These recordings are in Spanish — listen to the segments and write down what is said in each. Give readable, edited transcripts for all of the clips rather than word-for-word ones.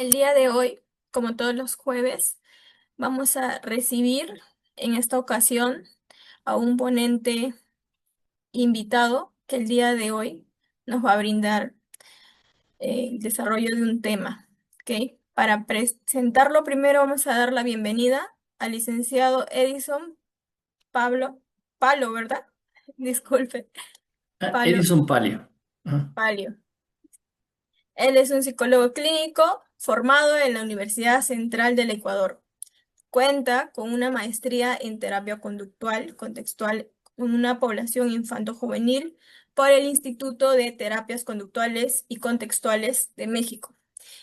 El día de hoy, como todos los jueves, vamos a recibir en esta ocasión a un ponente invitado que el día de hoy nos va a brindar el desarrollo de un tema, ¿ok? Para presentarlo primero vamos a dar la bienvenida al licenciado Edison Pablo, Palo, ¿verdad? Disculpe, Palo, Edison Palio. Ajá. Palio. Él es un psicólogo clínico formado en la Universidad Central del Ecuador. Cuenta con una maestría en terapia conductual contextual en una población infanto-juvenil por el Instituto de Terapias Conductuales y Contextuales de México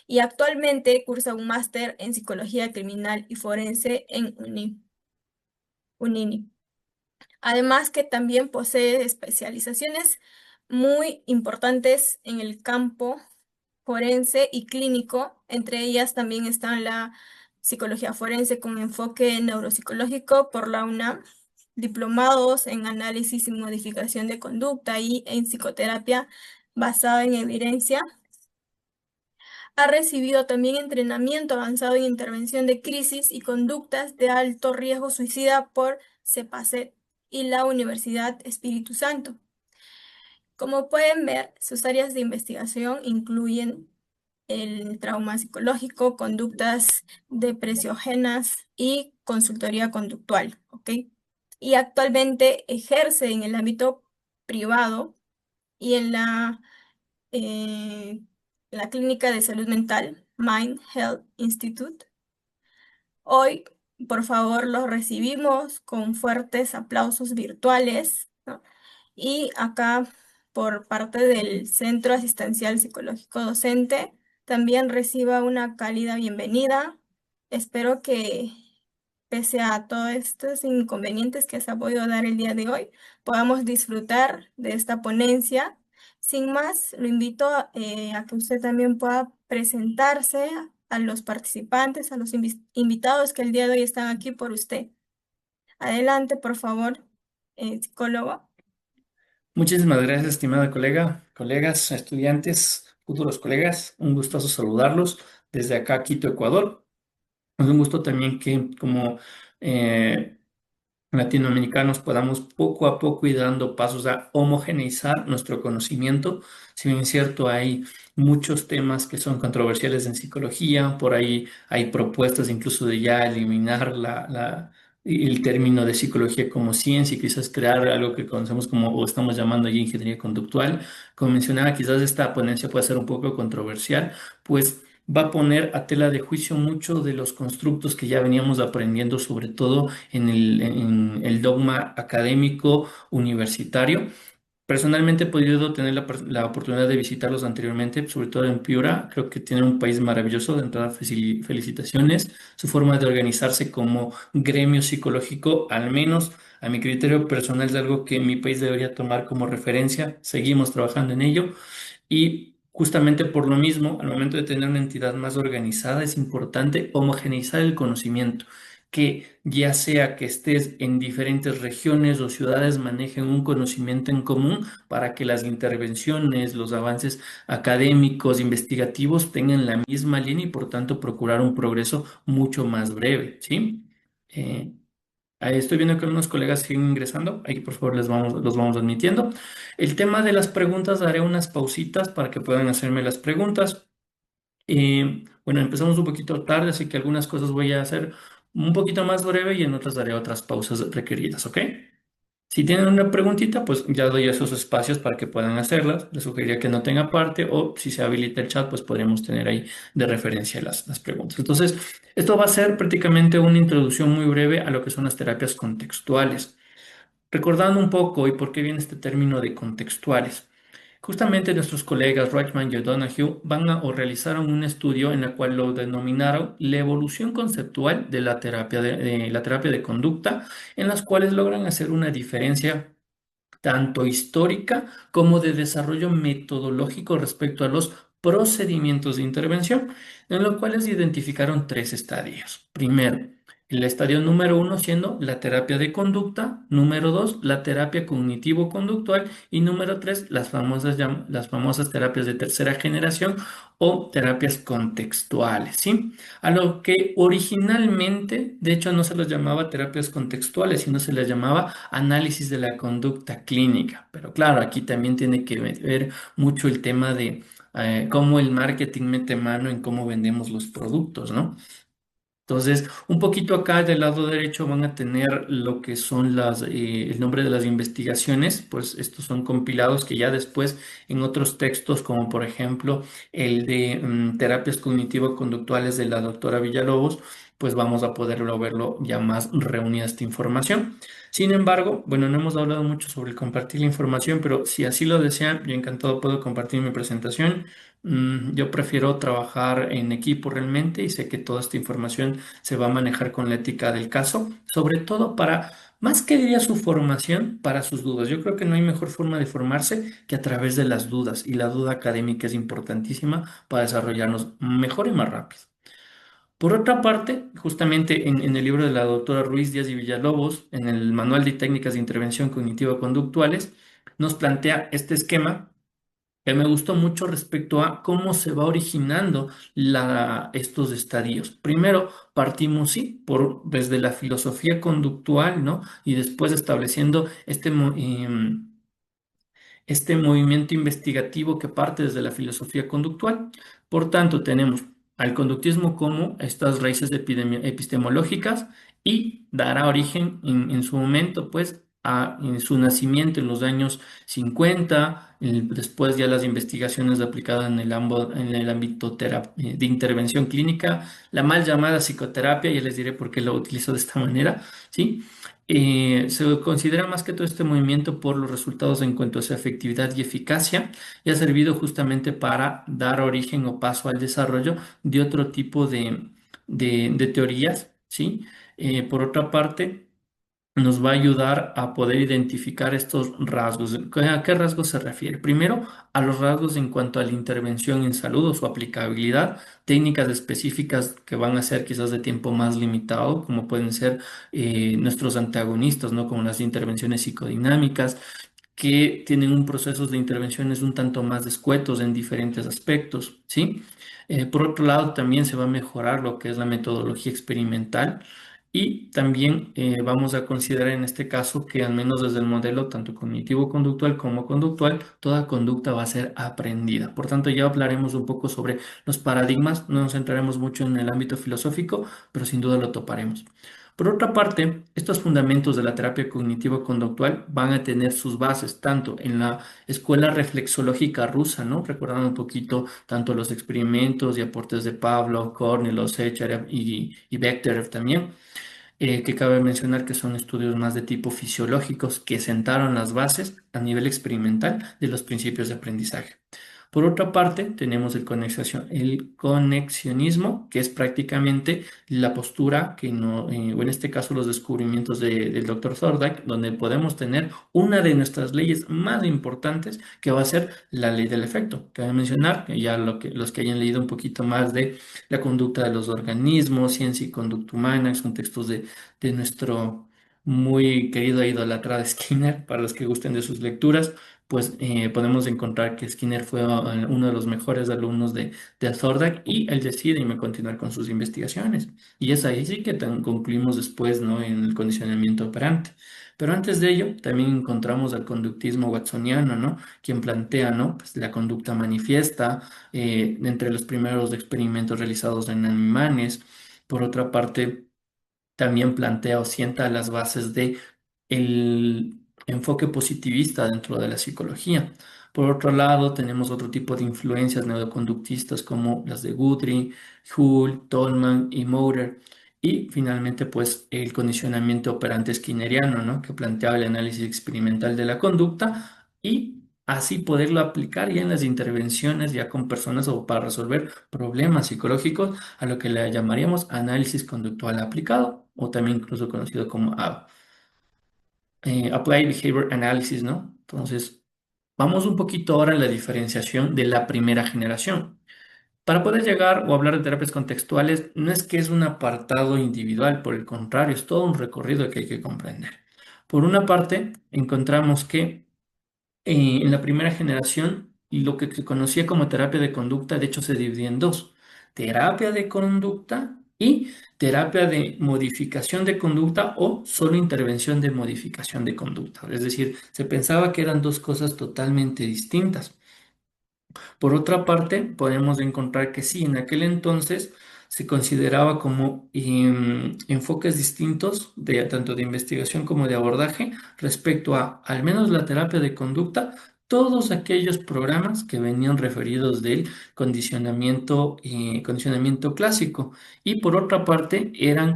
y actualmente cursa un máster en psicología criminal y forense en UNINI. Además que también posee especializaciones muy importantes en el campo forense y clínico. Entre ellas también están la psicología forense con enfoque neuropsicológico por la UNAM, diplomados en análisis y modificación de conducta y en psicoterapia basada en evidencia. Ha recibido también entrenamiento avanzado en intervención de crisis y conductas de alto riesgo suicida por CEPACET y la Universidad Espíritu Santo. Como pueden ver, sus áreas de investigación incluyen el trauma psicológico, conductas depresiógenas y consultoría conductual, ¿ok? Y actualmente ejerce en el ámbito privado y en la clínica de salud mental Mind Health Institute. Hoy, por favor, los recibimos con fuertes aplausos virtuales, ¿no? Y acá, por parte del Centro Asistencial Psicológico Docente, también reciba una cálida bienvenida. Espero que, pese a todos estos inconvenientes que se ha podido dar el día de hoy, podamos disfrutar de esta ponencia. Sin más, lo invito a que usted también pueda presentarse a los participantes, a los invitados que el día de hoy están aquí por usted. Adelante, por favor, psicólogo. Muchísimas gracias, estimada colega, colegas, estudiantes, futuros colegas. Un gustazo saludarlos desde acá, Quito, Ecuador. Es un gusto también que como eh, latinoamericanos podamos poco a poco ir dando pasos a homogeneizar nuestro conocimiento. Si bien es cierto, hay muchos temas que son controversiales en psicología, por ahí hay propuestas incluso de ya eliminar el término de psicología como ciencia y quizás crear algo que conocemos como o estamos llamando ya ingeniería conductual. Como mencionaba, quizás esta ponencia puede ser un poco controversial, pues va a poner a tela de juicio mucho de los constructos que ya veníamos aprendiendo, sobre todo en el dogma académico universitario. Personalmente he podido tener la oportunidad de visitarlos anteriormente, sobre todo en Piura. Creo que tienen un país maravilloso. De entrada, felicitaciones. Su forma de organizarse como gremio psicológico, al menos a mi criterio personal, es algo que mi país debería tomar como referencia. Seguimos trabajando en ello. Y justamente por lo mismo, al momento de tener una entidad más organizada, es importante homogeneizar el conocimiento, que ya sea que estés en diferentes regiones o ciudades, manejen un conocimiento en común para que las intervenciones, los avances académicos, investigativos tengan la misma línea y por tanto procurar un progreso mucho más breve, ¿sí? Eh, Ahí estoy viendo que algunos colegas siguen ingresando. Ahí, por favor, los vamos admitiendo. El tema de las preguntas, daré unas pausitas para que puedan hacerme las preguntas. Bueno, empezamos un poquito tarde, así que algunas cosas voy a hacer un poquito más breve y en otras daré otras pausas requeridas, ¿ok? Si tienen una preguntita, pues ya doy esos espacios para que puedan hacerlas. Les sugeriría que no tenga parte o si se habilita el chat, pues podríamos tener ahí de referencia las preguntas. Entonces, esto va a ser prácticamente una introducción muy breve a lo que son las terapias contextuales. Recordando un poco y por qué viene este término de contextuales. Justamente nuestros colegas Reichman y O'Donoghue van a o realizaron un estudio en el cual lo denominaron la evolución conceptual de la terapia de conducta, en las cuales logran hacer una diferencia tanto histórica como de desarrollo metodológico respecto a los procedimientos de intervención, en los cuales identificaron tres estadios. Primero, El estadio número uno siendo la terapia de conducta, número dos, la terapia cognitivo-conductual y número tres, las famosas terapias de tercera generación o terapias contextuales, ¿sí? A lo que originalmente, de hecho, no se los llamaba terapias contextuales, sino se les llamaba análisis de la conducta clínica. Pero claro, aquí también tiene que ver mucho el tema de cómo el marketing mete mano en cómo vendemos los productos, ¿no? Entonces, un poquito acá del lado derecho van a tener lo que son el nombre de las investigaciones, pues estos son compilados que ya después en otros textos, como por ejemplo el de terapias cognitivo-conductuales de la doctora Villalobos, pues vamos a poderlo verlo ya más reunida esta información. Sin embargo, bueno, no hemos hablado mucho sobre el compartir la información, pero si así lo desean, yo encantado puedo compartir mi presentación. Yo prefiero trabajar en equipo realmente y sé que toda esta información se va a manejar con la ética del caso, sobre todo para, más que diría su formación, para sus dudas. Yo creo que no hay mejor forma de formarse que a través de las dudas y la duda académica es importantísima para desarrollarnos mejor y más rápido. Por otra parte, justamente en el libro de la doctora Ruiz Díaz y Villalobos, en el Manual de Técnicas de Intervención Cognitiva Conductuales, nos plantea este esquema que me gustó mucho respecto a cómo se va originando estos estadios. Primero partimos, sí, desde la filosofía conductual, ¿no? Y después estableciendo este movimiento investigativo que parte desde la filosofía conductual. Por tanto, tenemos al conductismo como estas raíces epistemológicas y dará origen en su momento, pues, en su nacimiento en los años 50, después ya las investigaciones aplicadas en el ámbito de intervención clínica, la mal llamada psicoterapia, ya les diré por qué lo utilizo de esta manera, ¿sí? Se considera más que todo este movimiento por los resultados en cuanto a su efectividad y eficacia y ha servido justamente para dar origen o paso al desarrollo de otro tipo de teorías, ¿sí? Por otra parte, nos va a ayudar a poder identificar estos rasgos. ¿A qué rasgos se refiere? Primero, a los rasgos en cuanto a la intervención en salud o su aplicabilidad, técnicas específicas que van a ser quizás de tiempo más limitado, como pueden ser nuestros antagonistas, ¿no? Como las intervenciones psicodinámicas que tienen un proceso de intervenciones un tanto más escuetos en diferentes aspectos, ¿sí? Por otro lado, también se va a mejorar lo que es la metodología experimental y también vamos a considerar en este caso que al menos desde el modelo tanto cognitivo-conductual como conductual, toda conducta va a ser aprendida. Por tanto, ya hablaremos un poco sobre los paradigmas, no nos centraremos mucho en el ámbito filosófico, pero sin duda lo toparemos. Por otra parte, estos fundamentos de la terapia cognitivo-conductual van a tener sus bases tanto en la escuela reflexológica rusa, ¿no? Recordando un poquito tanto los experimentos y aportes de Pavlov, Kornilov, Secharev y Bekhterev también, que cabe mencionar que son estudios más de tipo fisiológicos que sentaron las bases a nivel experimental de los principios de aprendizaje. Por otra parte, tenemos el conexionismo, que es prácticamente la postura que no, o en este caso los descubrimientos del doctor Thorndike, donde podemos tener una de nuestras leyes más importantes, que va a ser la ley del efecto. Cabe mencionar que ya los que hayan leído un poquito más de la conducta de los organismos, ciencia y conducta humana, son textos de nuestro muy querido e idolatrado Skinner, para los que gusten de sus lecturas, pues podemos encontrar que Skinner fue uno de los mejores alumnos de Thorndike y él decide continuar con sus investigaciones. Y es ahí sí que concluimos después, ¿no? En el condicionamiento operante. Pero antes de ello, también encontramos al conductismo watsoniano, ¿no? Quien plantea, ¿no? Pues la conducta manifiesta, entre los primeros experimentos realizados en animales. Por otra parte, también plantea o sienta las bases de el enfoque positivista dentro de la psicología. Por otro lado, tenemos otro tipo de influencias neuroconductistas como las de Guthrie, Hull, Tolman y Maurer. Y finalmente, pues el condicionamiento operante skinneriano, ¿no? Que planteaba el análisis experimental de la conducta y así poderlo aplicar ya en las intervenciones ya con personas o para resolver problemas psicológicos a lo que le llamaríamos análisis conductual aplicado o también incluso conocido como Applied Behavior Analysis, ¿no? Entonces, vamos un poquito ahora a la diferenciación de la primera generación. Para poder llegar o hablar de terapias contextuales, no es que es un apartado individual, por el contrario, es todo un recorrido que hay que comprender. Por una parte, encontramos que en la primera generación, y lo que se conocía como terapia de conducta, de hecho, se dividía en dos: terapia de conducta y terapia de modificación de conducta o solo intervención de modificación de conducta. Es decir, se pensaba que eran dos cosas totalmente distintas. Por otra parte, podemos encontrar que sí, en aquel entonces se consideraba como enfoques distintos de tanto de investigación como de abordaje respecto a al menos la terapia de conducta, todos aquellos programas que venían referidos del condicionamiento clásico. Y por otra parte, eran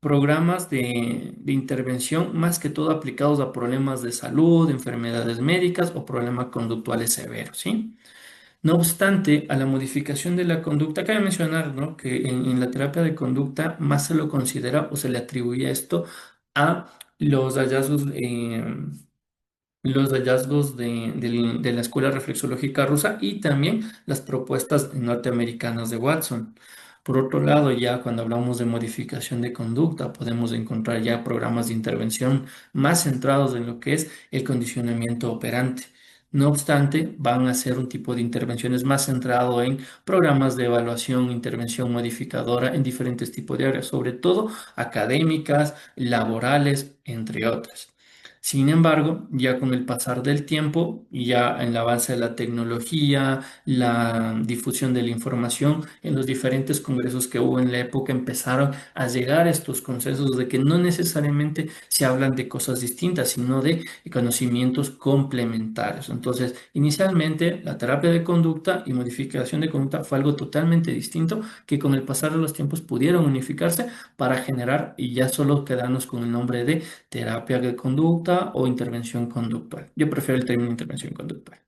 programas de intervención más que todo aplicados a problemas de salud, enfermedades médicas o problemas conductuales severos, ¿sí? No obstante, a la modificación de la conducta, cabe mencionar, ¿no?, que en la terapia de conducta más se lo considera o se le atribuye esto a los hallazgos, de la escuela reflexológica rusa y también las propuestas norteamericanas de Watson. Por otro lado, ya cuando hablamos de modificación de conducta, podemos encontrar ya programas de intervención más centrados en lo que es el condicionamiento operante. No obstante, van a ser un tipo de intervenciones más centrado en programas de evaluación, intervención modificadora en diferentes tipos de áreas, sobre todo académicas, laborales, entre otras. Sin embargo, ya con el pasar del tiempo, ya en el avance de la tecnología, la difusión de la información, en los diferentes congresos que hubo en la época empezaron a llegar estos consensos de que no necesariamente se hablan de cosas distintas, sino de conocimientos complementarios. Entonces, inicialmente, la terapia de conducta y modificación de conducta fue algo totalmente distinto que con el pasar de los tiempos pudieron unificarse para generar y ya solo quedarnos con el nombre de terapia de conducta o intervención conductual. Yo prefiero el término intervención conductual.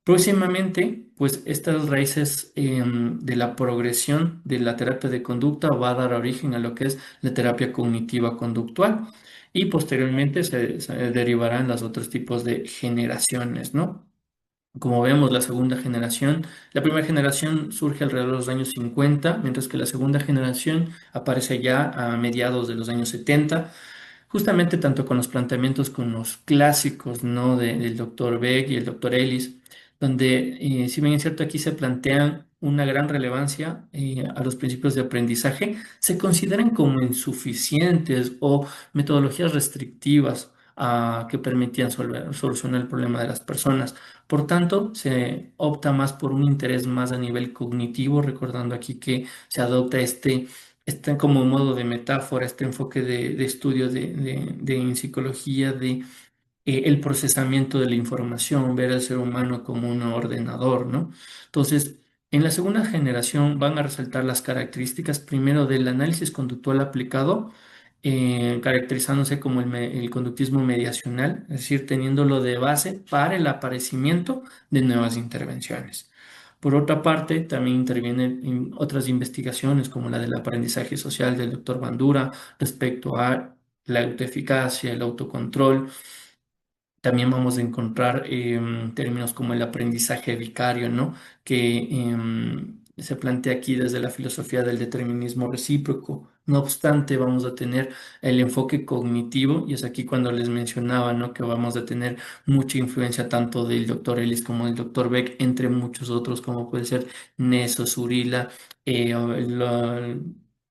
Próximamente, pues estas raíces de la progresión de la terapia de conducta va a dar origen a lo que es la terapia cognitiva conductual y posteriormente se derivarán los otros tipos de generaciones, ¿no? Como vemos, la primera generación surge alrededor de los años 50, mientras que la segunda generación aparece ya a mediados de los años 70. Justamente tanto con los planteamientos con los clásicos, ¿no?, del doctor Beck y el doctor Ellis, donde, si bien es cierto, aquí se plantean una gran relevancia a los principios de aprendizaje, se consideran como insuficientes o metodologías restrictivas que permitían solucionar el problema de las personas. Por tanto, se opta más por un interés más a nivel cognitivo, recordando aquí que se adopta como modo de metáfora, este enfoque de estudio en psicología de el procesamiento de la información, ver al ser humano como un ordenador, ¿no? Entonces, en la segunda generación van a resaltar las características primero del análisis conductual aplicado, caracterizándose como el conductismo mediacional, es decir, teniéndolo de base para el aparecimiento de nuevas intervenciones. Por otra parte, también intervienen en otras investigaciones como la del aprendizaje social del doctor Bandura respecto a la autoeficacia, el autocontrol. También vamos a encontrar términos como el aprendizaje vicario, ¿no?, que se plantea aquí desde la filosofía del determinismo recíproco. No obstante, vamos a tener el enfoque cognitivo, y es aquí cuando les mencionaba, ¿no?, que vamos a tener mucha influencia tanto del doctor Ellis como del doctor Beck, entre muchos otros, como puede ser Neso, Surila, o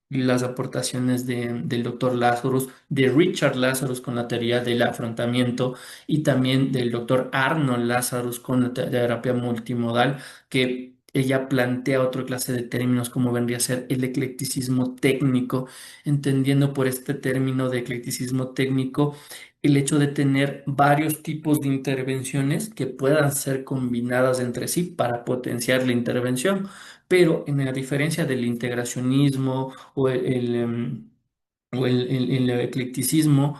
las aportaciones del doctor Lazarus, de Richard Lazarus con la teoría del afrontamiento y también del doctor Arnold Lazarus con la terapia multimodal, que ella plantea otra clase de términos como vendría a ser el eclecticismo técnico, entendiendo por este término de eclecticismo técnico el hecho de tener varios tipos de intervenciones que puedan ser combinadas entre sí para potenciar la intervención, pero en la diferencia del integracionismo o el eclecticismo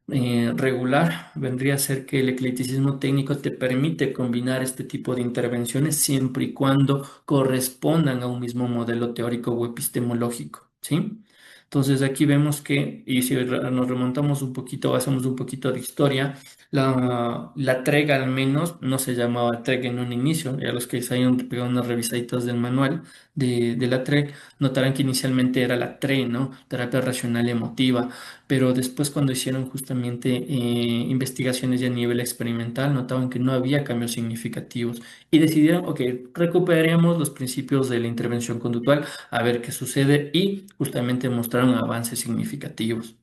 regular, vendría a ser que el eclecticismo técnico te permite combinar este tipo de intervenciones siempre y cuando correspondan a un mismo modelo teórico o epistemológico, ¿sí? Entonces aquí vemos que, y si nos remontamos un poquito, hacemos un poquito de historia, la TREG al menos no se llamaba TREG en un inicio. Ya los que se hayan pegado unas revisaditas del manual de la TREG notarán que inicialmente era la TRE, ¿no? Terapia racional emotiva, pero después cuando hicieron justamente investigaciones ya a nivel experimental, notaban que no había cambios significativos y decidieron, ok, recuperemos los principios de la intervención conductual a ver qué sucede y justamente mostraron avances significativos.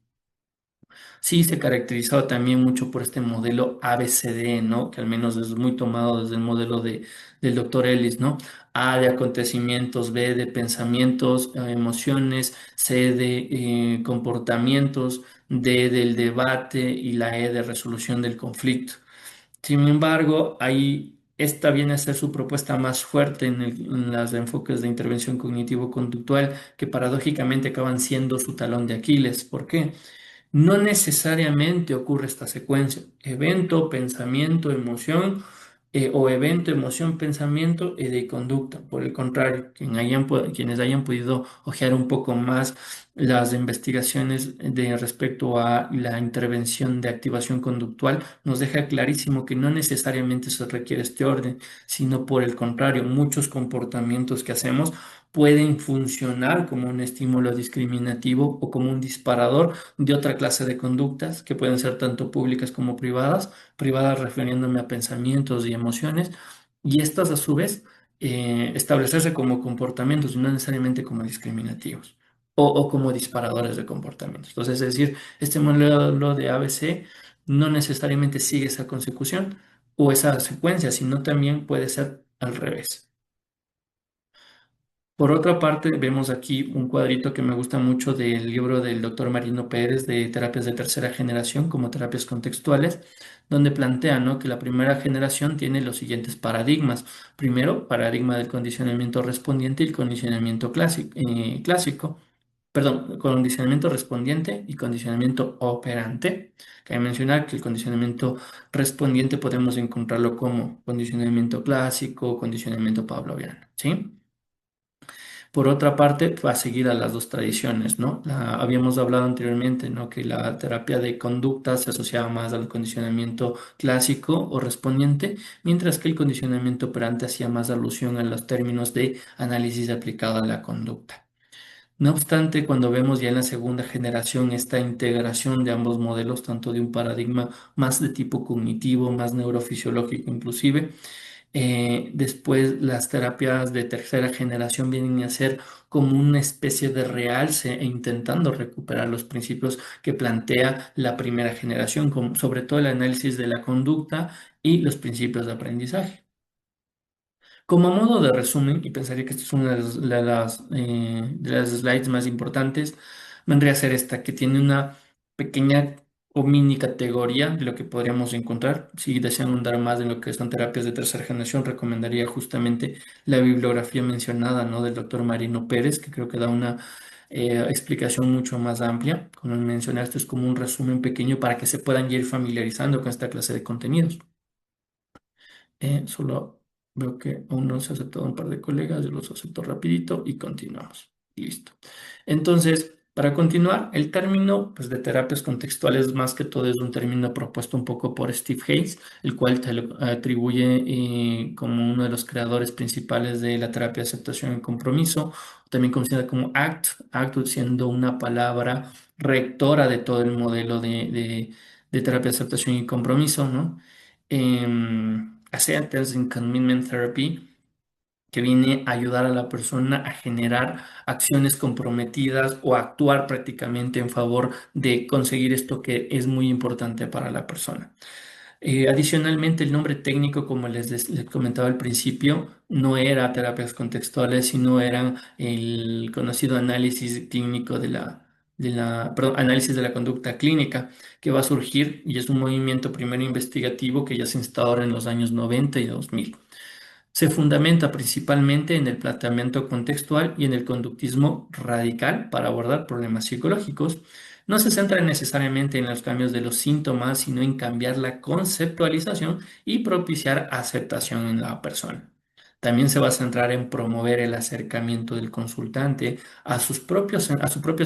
Sí, se caracterizaba también mucho por este modelo ABCD, ¿no? Que al menos es muy tomado desde el modelo del doctor Ellis, ¿no? A de acontecimientos, B de pensamientos, emociones, C de comportamientos, D del debate y la E de resolución del conflicto. Sin embargo, ahí esta viene a ser su propuesta más fuerte en los enfoques de intervención cognitivo-conductual, que paradójicamente acaban siendo su talón de Aquiles. ¿Por qué? No necesariamente ocurre esta secuencia. Evento, pensamiento, emoción, o evento, emoción, pensamiento y de conducta. Por el contrario, quienes hayan podido hojear un poco más las investigaciones de respecto a la intervención de activación conductual, nos deja clarísimo que no necesariamente se requiere este orden, sino por el contrario, muchos comportamientos que hacemos pueden funcionar como un estímulo discriminativo o como un disparador de otra clase de conductas que pueden ser tanto públicas como privadas refiriéndome a pensamientos y emociones, y estas a su vez establecerse como comportamientos y no necesariamente como discriminativos o como disparadores de comportamientos. Entonces, es decir, este modelo de ABC no necesariamente sigue esa consecución o esa secuencia, sino también puede ser al revés. Por otra parte, vemos aquí un cuadrito que me gusta mucho del libro del doctor Marino Pérez de terapias de tercera generación como terapias contextuales, donde plantea, ¿no?, que la primera generación tiene los siguientes paradigmas. Primero, paradigma del condicionamiento respondiente y el condicionamiento clásico. Perdón, condicionamiento respondiente y condicionamiento operante. Cabe mencionar que el condicionamiento respondiente podemos encontrarlo como condicionamiento clásico, condicionamiento pavloviano, ¿sí? Por otra parte, va a seguir a las dos tradiciones, ¿no? Habíamos hablado anteriormente, ¿no?, que la terapia de conducta se asociaba más al condicionamiento clásico o respondiente, mientras que el condicionamiento operante hacía más alusión a los términos de análisis aplicado a la conducta. No obstante, cuando vemos ya en la segunda generación esta integración de ambos modelos, tanto de un paradigma más de tipo cognitivo, más neurofisiológico inclusive, después las terapias de tercera generación vienen a ser como una especie de realce e intentando recuperar los principios que plantea la primera generación, como sobre todo el análisis de la conducta y los principios de aprendizaje. Como modo de resumen, y pensaría que esta es una de las slides más importantes, vendría a ser esta, que tiene una pequeña o mini categoría de lo que podríamos encontrar. Si desean ahondar más en lo que son terapias de tercera generación, recomendaría justamente la bibliografía mencionada, ¿no?, del doctor Marino Pérez, que creo que da una explicación mucho más amplia. Como mencioné, esto es como un resumen pequeño para que se puedan ir familiarizando con esta clase de contenidos. Solo veo que aún no se ha aceptado un par de colegas, yo los acepto rapidito y continuamos. Listo. Entonces, para continuar, el término, pues, de terapias contextuales más que todo es un término propuesto un poco por Steve Hayes, el cual te lo atribuye como uno de los creadores principales de la terapia de aceptación y compromiso, también conocida como ACT siendo una palabra rectora de todo el modelo de terapia de aceptación y compromiso, ¿no? Acceptance and Commitment Therapy, que viene a ayudar a la persona a generar acciones comprometidas o actuar prácticamente en favor de conseguir esto que es muy importante para la persona. Adicionalmente, el nombre técnico, como les comentaba al principio, no era terapias contextuales, sino eran el conocido análisis clínico perdón, análisis de la conducta clínica, que va a surgir y es un movimiento primero investigativo que ya se instaura en los años 90 y 2000. Se fundamenta principalmente en el planteamiento contextual y en el conductismo radical para abordar problemas psicológicos. No se centra necesariamente en los cambios de los síntomas, sino en cambiar la conceptualización y propiciar aceptación en la persona. También se va a centrar en promover el acercamiento del consultante a su propio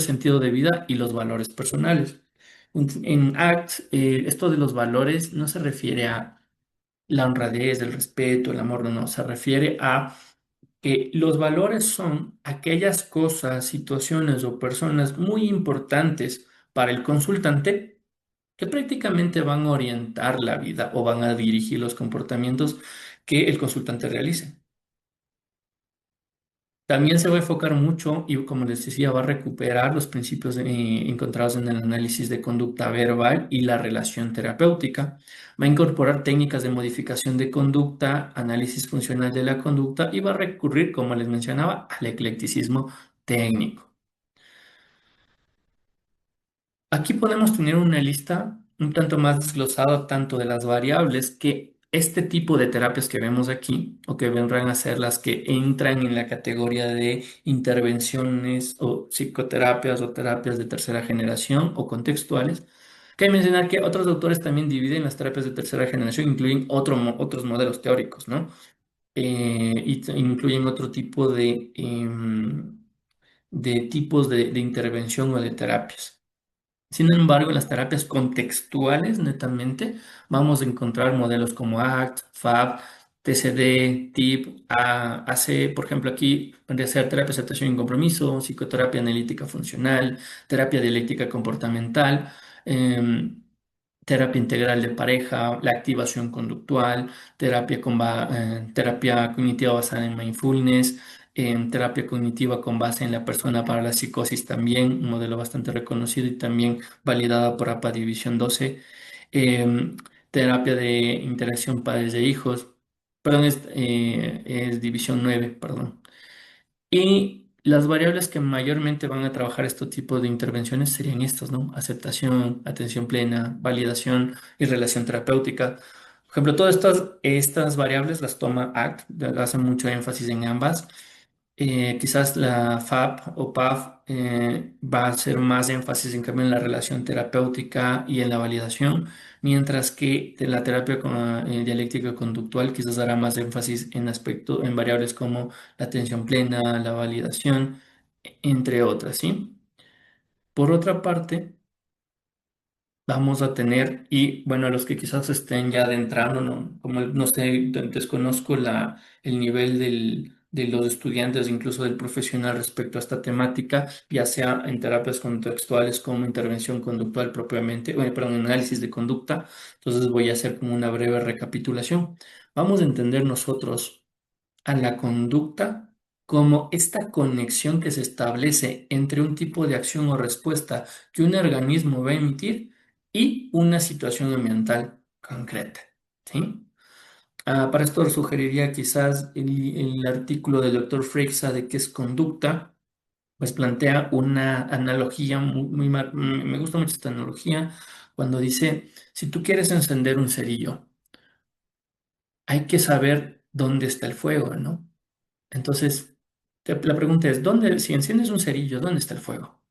sentido de vida y los valores personales. En ACT, esto de los valores no se refiere a la honradez, el respeto, el amor, no, no, se refiere a que los valores son aquellas cosas, situaciones o personas muy importantes para el consultante que prácticamente van a orientar la vida o van a dirigir los comportamientos que el consultante realice. También se va a enfocar mucho y, como les decía, va a recuperar los principios encontrados en el análisis de conducta verbal y la relación terapéutica. Va a incorporar técnicas de modificación de conducta, análisis funcional de la conducta y va a recurrir, como les mencionaba, al eclecticismo técnico. Aquí podemos tener una lista un tanto más desglosada tanto de las variables que este tipo de terapias que vemos aquí o que vendrán a ser las que entran en la categoría de intervenciones o psicoterapias o terapias de tercera generación o contextuales. Cabe mencionar que otros autores también dividen las terapias de tercera generación, incluyen otros modelos teóricos, ¿no? Incluyen otro tipo de tipos de intervención o de terapias. Sin embargo, en las terapias contextuales, netamente, vamos a encontrar modelos como ACT, FAB, TCD, TIP, AC, por ejemplo, aquí podría ser terapia de aceptación y compromiso, psicoterapia analítica funcional, terapia dialéctica comportamental, em, terapia integral de pareja, la activación conductual, terapia cognitiva basada en mindfulness, terapia cognitiva con base en la persona para la psicosis también, un modelo bastante reconocido y también validada por APA División 12, em, terapia de interacción padres de hijos, perdón, es División 9, perdón. Y las variables que mayormente van a trabajar este tipo de intervenciones serían estas, ¿no? Aceptación, atención plena, validación y relación terapéutica. Por ejemplo, todas estas variables las toma ACT, hace mucho énfasis en ambas. Quizás la FAP o PAF va a hacer más énfasis en cambio en la relación terapéutica y en la validación, mientras que de la terapia dialéctica conductual quizás hará más énfasis en variables como la atención plena, la validación, entre otras, ¿sí? Por otra parte, vamos a tener, y bueno, a los que quizás estén ya adentrando, no, como no sé, desconozco el nivel de los estudiantes, incluso del profesional respecto a esta temática, ya sea en terapias contextuales como intervención conductual propiamente, bueno, perdón, análisis de conducta. Entonces voy a hacer como una breve recapitulación. Vamos a entender nosotros a la conducta como esta conexión que se establece entre un tipo de acción o respuesta que un organismo va a emitir y una situación ambiental concreta, ¿sí? Para esto sugeriría quizás el artículo del doctor Freixa de qué es conducta, pues plantea una analogía me gusta mucho esta analogía cuando dice, si tú quieres encender un cerillo, hay que saber dónde está el fuego, ¿no? Entonces, la pregunta es, si enciendes un cerillo, ¿dónde está el fuego?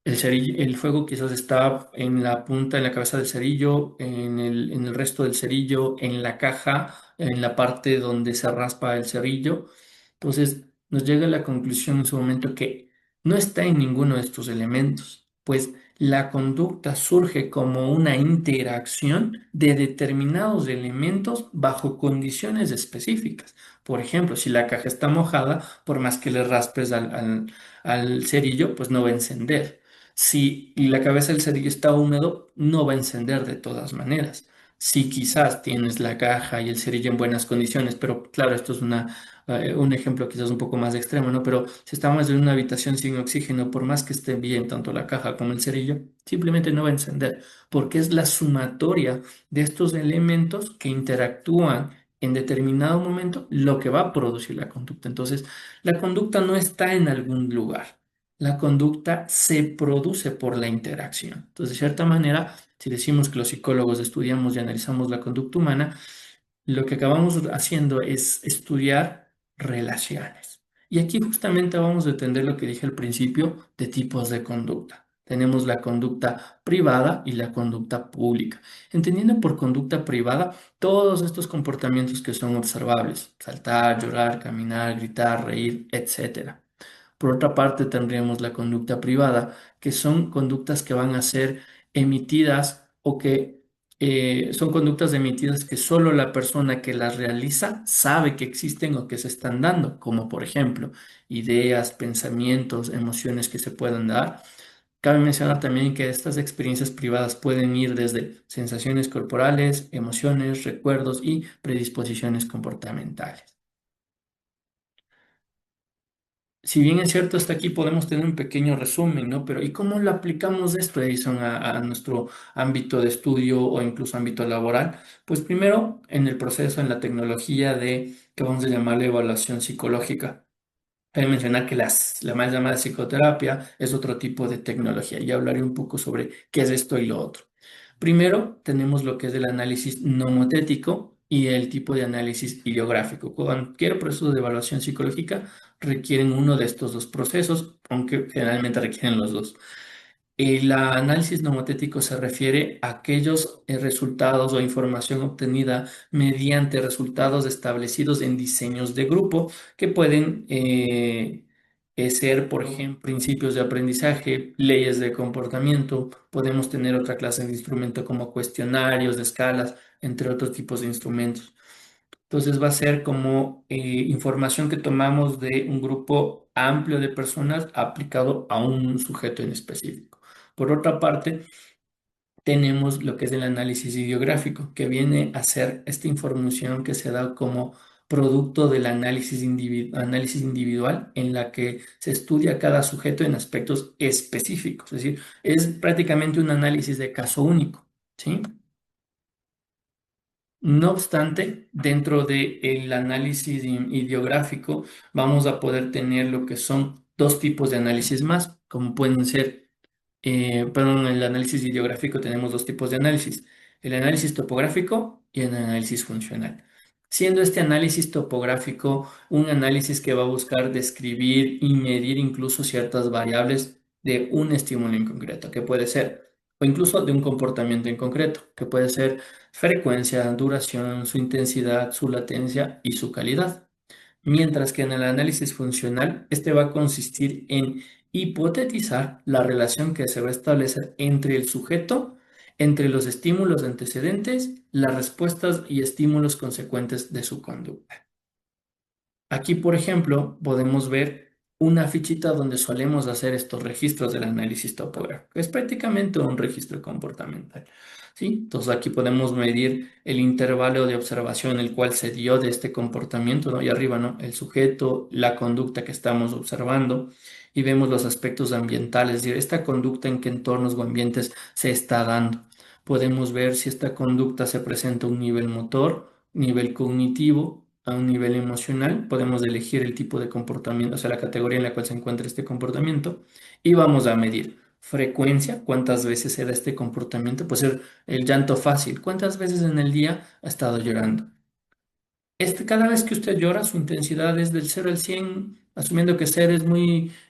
El fuego quizás está en la punta, en la cabeza del cerillo, en el resto del cerillo, en la caja, en la parte donde se raspa el cerillo. Entonces, nos llega a la conclusión en su momento que no está en ninguno de estos elementos, pues la conducta surge como una interacción de determinados elementos bajo condiciones específicas. Por ejemplo, si la caja está mojada, por más que le raspes al cerillo, pues no va a encender. Si la cabeza del cerillo está húmedo, no va a encender de todas maneras. Si quizás tienes la caja y el cerillo en buenas condiciones, pero claro, esto es un ejemplo quizás un poco más extremo, ¿no? Pero si estamos en una habitación sin oxígeno, por más que esté bien tanto la caja como el cerillo, simplemente no va a encender, porque es la sumatoria de estos elementos que interactúan en determinado momento lo que va a producir la conducta. Entonces, la conducta no está en algún lugar. La conducta se produce por la interacción. Entonces, de cierta manera, si decimos que los psicólogos estudiamos y analizamos la conducta humana, lo que acabamos haciendo es estudiar relaciones. Y aquí justamente vamos a entender lo que dije al principio de tipos de conducta. Tenemos la conducta privada y la conducta pública. Entendiendo por conducta privada todos estos comportamientos que son observables: saltar, llorar, caminar, gritar, reír, etcétera. Por otra parte, tendríamos la conducta privada, que son conductas que van a ser emitidas o que son conductas emitidas que solo la persona que las realiza sabe que existen o que se están dando, como por ejemplo ideas, pensamientos, emociones que se puedan dar. Cabe mencionar también que estas experiencias privadas pueden ir desde sensaciones corporales, emociones, recuerdos y predisposiciones comportamentales. Si bien es cierto, hasta aquí podemos tener un pequeño resumen, ¿no? Pero ¿y cómo lo aplicamos esto, Edison, a nuestro ámbito de estudio o incluso ámbito laboral? Pues primero, en el proceso, en la tecnología de, que vamos a llamarle evaluación psicológica. Cabe mencionar que la más llamada psicoterapia es otro tipo de tecnología. Ya hablaré un poco sobre qué es esto y lo otro. Primero, tenemos lo que es el análisis nomotético y el tipo de análisis ideográfico. Cualquier proceso de evaluación psicológica requieren uno de estos dos procesos, aunque generalmente requieren los dos. El análisis nomotético se refiere a aquellos resultados o información obtenida mediante resultados establecidos en diseños de grupo que pueden ser, por ejemplo, principios de aprendizaje, leyes de comportamiento. Podemos tener otra clase de instrumento como cuestionarios, de escalas, entre otros tipos de instrumentos. Entonces va a ser como información que tomamos de un grupo amplio de personas aplicado a un sujeto en específico. Por otra parte, tenemos lo que es el análisis ideográfico, que viene a ser esta información que se da como producto del análisis individual en la que se estudia cada sujeto en aspectos específicos. Es decir, es prácticamente un análisis de caso único, ¿sí? No obstante, dentro del análisis ideográfico vamos a poder tener lo que son dos tipos de análisis más, como pueden ser, perdón, en el análisis ideográfico tenemos dos tipos de análisis: el análisis topográfico y el análisis funcional. Siendo este análisis topográfico un análisis que va a buscar describir y medir incluso ciertas variables de un estímulo en concreto, que puede ser, o incluso de un comportamiento en concreto, que puede ser frecuencia, duración, su intensidad, su latencia y su calidad. Mientras que en el análisis funcional, este va a consistir en hipotetizar la relación que se va a establecer entre el sujeto, entre los estímulos antecedentes, las respuestas y estímulos consecuentes de su conducta. Aquí, por ejemplo, podemos ver una fichita donde solemos hacer estos registros del análisis topográfico. Es prácticamente un registro comportamental, ¿sí? Entonces aquí podemos medir el intervalo de observación el cual se dio de este comportamiento, ¿no? Y arriba, ¿no? El sujeto, la conducta que estamos observando, y vemos los aspectos ambientales, es decir, esta conducta en qué entornos o ambientes se está dando. Podemos ver si esta conducta se presenta a un nivel motor, nivel cognitivo, a un nivel emocional. Podemos elegir el tipo de comportamiento, o sea, la categoría en la cual se encuentra este comportamiento, y vamos a medir frecuencia, cuántas veces se da este comportamiento. Puede ser el llanto fácil, cuántas veces en el día ha estado llorando. Cada vez que usted llora, su intensidad es del 0 al 100, asumiendo que 0 es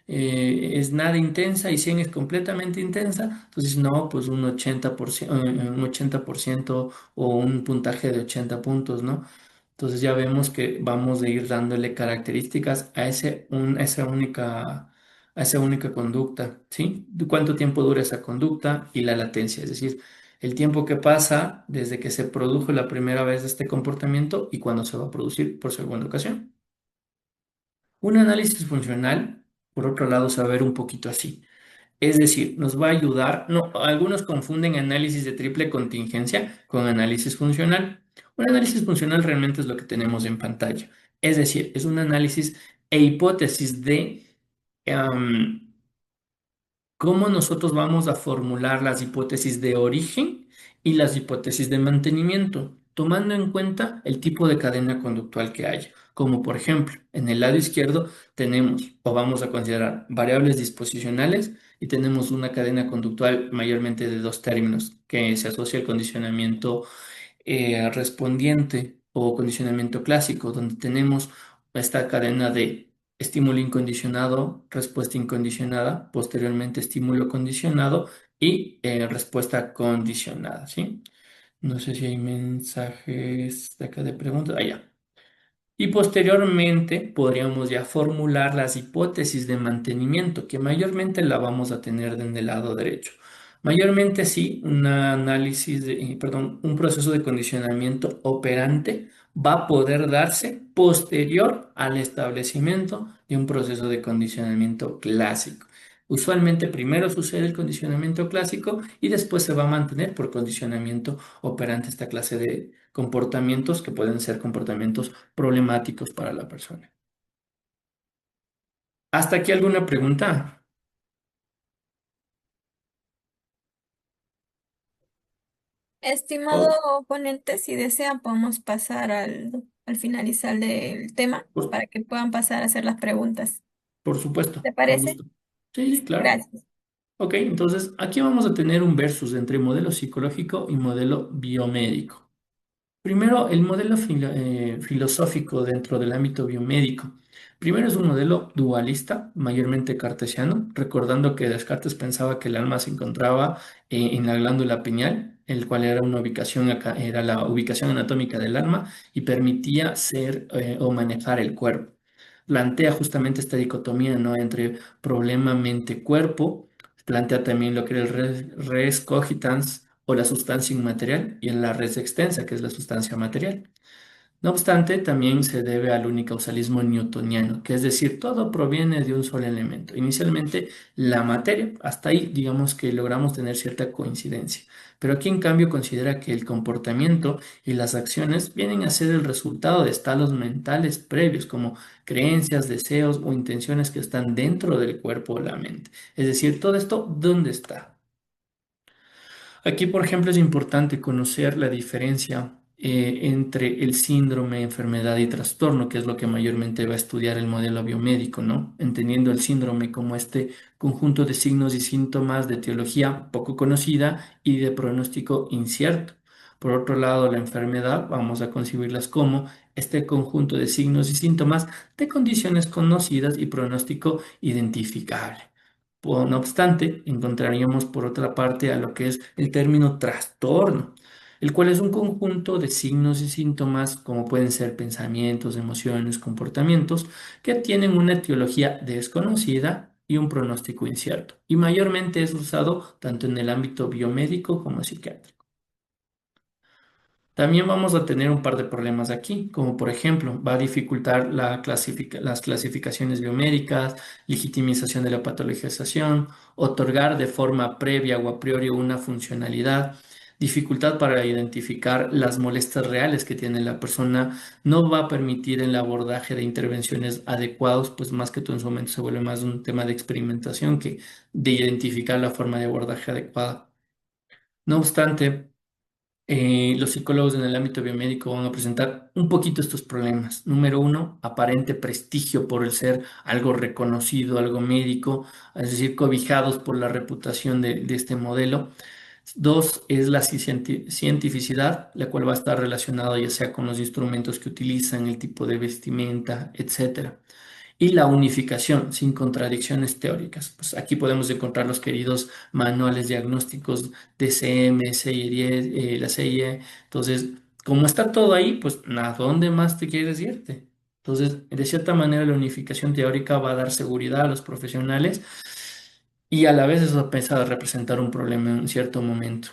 es nada intensa y 100 es completamente intensa. Entonces, no, pues un 80%, un 80% o un puntaje de 80 puntos, ¿no? Entonces ya vemos que vamos a ir dándole características a a esa única conducta, ¿sí? ¿De cuánto tiempo dura esa conducta y la latencia? Es decir, el tiempo que pasa desde que se produjo la primera vez este comportamiento y cuándo se va a producir por segunda ocasión. Un análisis funcional, por otro lado, se va a ver un poquito así. Es decir, nos va a ayudar, no, algunos confunden análisis de triple contingencia con análisis funcional. Un análisis funcional realmente es lo que tenemos en pantalla. Es decir, es un análisis e hipótesis de cómo nosotros vamos a formular las hipótesis de origen y las hipótesis de mantenimiento, tomando en cuenta el tipo de cadena conductual que haya. Como por ejemplo, en el lado izquierdo tenemos o vamos a considerar variables disposicionales y tenemos una cadena conductual mayormente de dos términos que se asocia al condicionamiento respondiente o condicionamiento clásico, donde tenemos esta cadena de estímulo incondicionado, respuesta incondicionada, posteriormente estímulo condicionado y respuesta condicionada, ¿sí? No sé si hay mensajes de acá de preguntas. Allá. Y posteriormente podríamos ya formular las hipótesis de mantenimiento, que mayormente la vamos a tener en el lado derecho. Mayormente sí, un análisis perdón, un proceso de condicionamiento operante va a poder darse posterior al establecimiento de un proceso de condicionamiento clásico. Usualmente primero sucede el condicionamiento clásico y después se va a mantener por condicionamiento operante esta clase de comportamientos que pueden ser comportamientos problemáticos para la persona. ¿Hasta aquí alguna pregunta? Estimado Oh, ponente, si desean, podemos pasar al finalizar del tema por, para que puedan pasar a hacer las preguntas. por supuesto, ¿Te con parece? gusto. Sí, sí, Listo, claro. gracias. Ok, entonces aquí vamos a tener un versus entre modelo psicológico y modelo biomédico. Primero, el modelo filosófico dentro del ámbito biomédico. Primero es un modelo dualista, mayormente cartesiano, recordando que Descartes pensaba que el alma se encontraba en la glándula pineal, el cual era una ubicación era la ubicación anatómica del alma y permitía ser o manejar el cuerpo. Plantea justamente esta dicotomía, ¿no? Entre problema mente-cuerpo. Plantea también lo que era el res cogitans o la sustancia inmaterial y en la res extensa, que es la sustancia material. No obstante, también se debe al unicausalismo newtoniano, que es decir, todo proviene de un solo elemento. Inicialmente, la materia, hasta ahí digamos que logramos tener cierta coincidencia, pero aquí en cambio considera que el comportamiento y las acciones vienen a ser el resultado de estados mentales previos, como creencias, deseos o intenciones que están dentro del cuerpo o la mente. Es decir, todo esto, ¿dónde está? Aquí, por ejemplo, es importante conocer la diferencia entre el síndrome, enfermedad y trastorno, que es lo que mayormente va a estudiar el modelo biomédico, ¿no? Entendiendo el síndrome como este conjunto de signos y síntomas de etiología poco conocida y de pronóstico incierto. Por otro lado, la enfermedad, vamos a concebirlas como este conjunto de signos y síntomas de condiciones conocidas y pronóstico identificable. No obstante, encontraríamos por otra parte a lo que es el término trastorno, el cual es un conjunto de signos y síntomas como pueden ser pensamientos, emociones, comportamientos que tienen una etiología desconocida y un pronóstico incierto. Y mayormente es usado tanto en el ámbito biomédico como psiquiátrico. También vamos a tener un par de problemas aquí, como por ejemplo, va a dificultar las clasificaciones biomédicas, legitimización de la patologización, otorgar de forma previa o a priori una funcionalidad, dificultad para identificar las molestias reales que tiene la persona, no va a permitir el abordaje de intervenciones adecuados, pues más que todo en su momento se vuelve más un tema de experimentación que de identificar la forma de abordaje adecuada. No obstante, los psicólogos en el ámbito biomédico van a presentar un poquito estos problemas. Número uno, aparente prestigio por el ser algo reconocido, algo médico, es decir, cobijados por la reputación de este modelo. Dos, es la cientificidad, la cual va a estar relacionada ya sea con los instrumentos que utilizan, el tipo de vestimenta, etcétera y la unificación sin contradicciones teóricas. Pues aquí podemos encontrar los queridos manuales diagnósticos de CM, CIE-10, la CIE. Entonces, como está todo ahí, pues ¿a dónde más te quieres irte? Entonces, de cierta manera, la unificación teórica va a dar seguridad a los profesionales y a la vez eso va a representar un problema en cierto momento.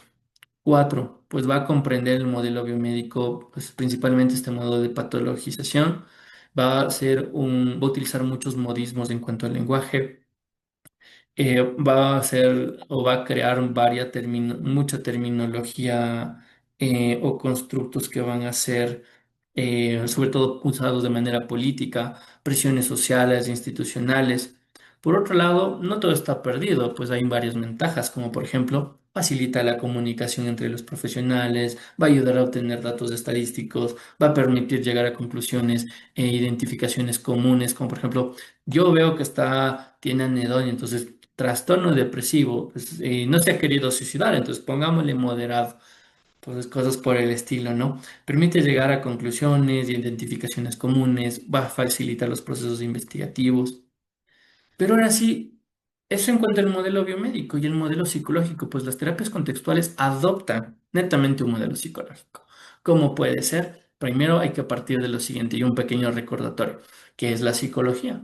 Cuatro, pues va a comprender el modelo biomédico, pues principalmente este modo de patologización, va a utilizar muchos modismos en cuanto al lenguaje, va a hacer o va a crear mucha terminología o constructos que van a ser sobre todo usados de manera política, presiones sociales, institucionales. Por otro lado, no todo está perdido, pues hay varias ventajas, como por ejemplo, facilita la comunicación entre los profesionales, va a ayudar a obtener datos estadísticos, va a permitir llegar a conclusiones e identificaciones comunes, como por ejemplo, yo veo que tiene anedonia, entonces trastorno depresivo, pues, no se ha querido suicidar, entonces pongámosle moderado. pues cosas por el estilo, ¿no? Permite llegar a conclusiones y identificaciones comunes, va a facilitar los procesos investigativos. Pero ahora sí, eso en cuanto al modelo biomédico y el modelo psicológico, pues las terapias contextuales adoptan netamente un modelo psicológico. ¿Cómo puede ser? Primero hay que partir de lo siguiente y un pequeño recordatorio, que es la psicología.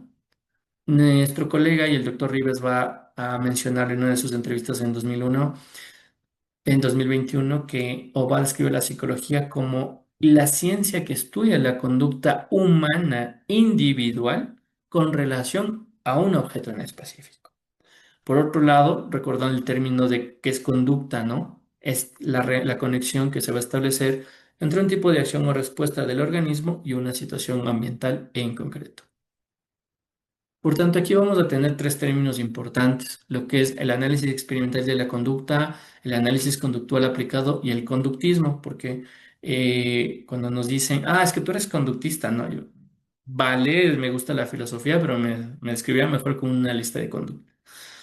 Nuestro colega y el doctor Rivers va a mencionar en una de sus entrevistas en 2001, en 2021, que o va a describir la psicología como la ciencia que estudia la conducta humana individual con relación a un objeto en específico. Por otro lado, recordando el término de qué es conducta, ¿no? Es la conexión que se va a establecer entre un tipo de acción o respuesta del organismo y una situación ambiental en concreto. Por tanto, aquí vamos a tener tres términos importantes, lo que es el análisis experimental de la conducta, el análisis conductual aplicado y el conductismo, porque cuando nos dicen, ah, es que tú eres conductista, ¿no? Yo, vale, me gusta la filosofía, pero me describía mejor como una lista de conducta.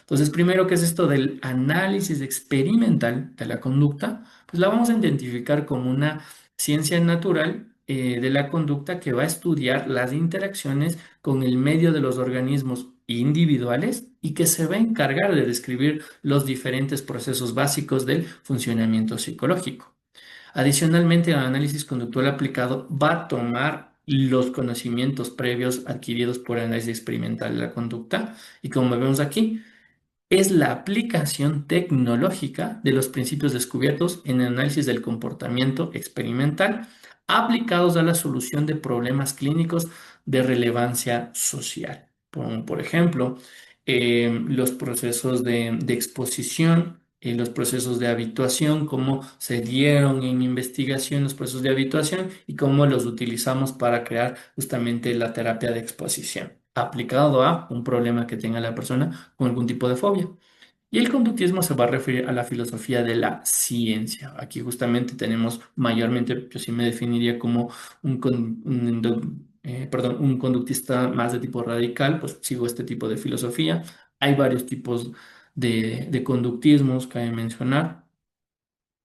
Entonces, primero, ¿qué es esto del análisis experimental de la conducta? Pues la vamos a identificar como una ciencia natural de la conducta que va a estudiar las interacciones con el medio de los organismos individuales y que se va a encargar de describir los diferentes procesos básicos del funcionamiento psicológico. Adicionalmente, el análisis conductual aplicado va a tomar los conocimientos previos adquiridos por el análisis experimental de la conducta y como vemos aquí, es la aplicación tecnológica de los principios descubiertos en el análisis del comportamiento experimental aplicados a la solución de problemas clínicos de relevancia social. Por ejemplo, los procesos de exposición, los procesos de habituación, cómo se dieron en investigación los procesos de habituación y cómo los utilizamos para crear justamente la terapia de exposición aplicado a un problema que tenga la persona con algún tipo de fobia. Y el conductismo se va a referir a la filosofía de la ciencia. Aquí justamente tenemos mayormente, yo sí me definiría como un conductista más de tipo radical, pues sigo este tipo de filosofía. Hay varios tipos de conductismos, cabe mencionar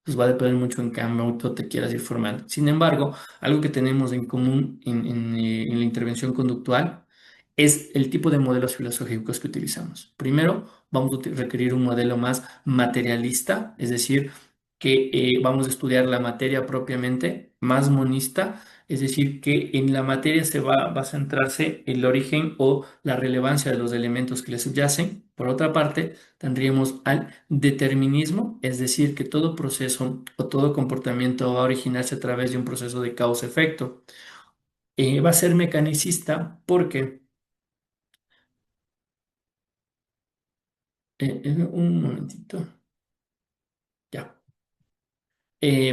pues va a depender mucho en qué ámbito te quieras ir formando. Sin embargo, algo que tenemos en común en la intervención conductual es el tipo de modelos filosóficos que utilizamos. Primero, vamos a requerir un modelo más materialista, es decir, que vamos a estudiar la materia propiamente, más monista, es decir, que en la materia va a centrarse el origen o la relevancia de los elementos que le subyacen. Por otra parte, tendríamos al determinismo, es decir, que todo proceso o todo comportamiento va a originarse a través de un proceso de causa-efecto. Va a ser mecanicista porque, un momentito, ya.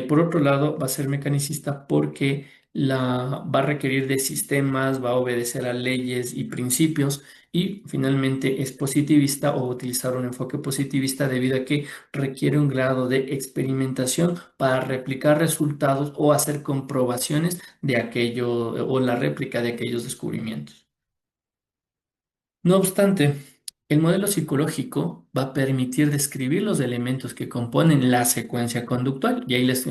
Por otro lado, va a ser mecanicista porque va a requerir de sistemas, va a obedecer a leyes y principios y finalmente es positivista o utilizar un enfoque positivista debido a que requiere un grado de experimentación para replicar resultados o hacer comprobaciones de aquello o la réplica de aquellos descubrimientos. No obstante, el modelo psicológico va a permitir describir los elementos que componen la secuencia conductual. Y ahí les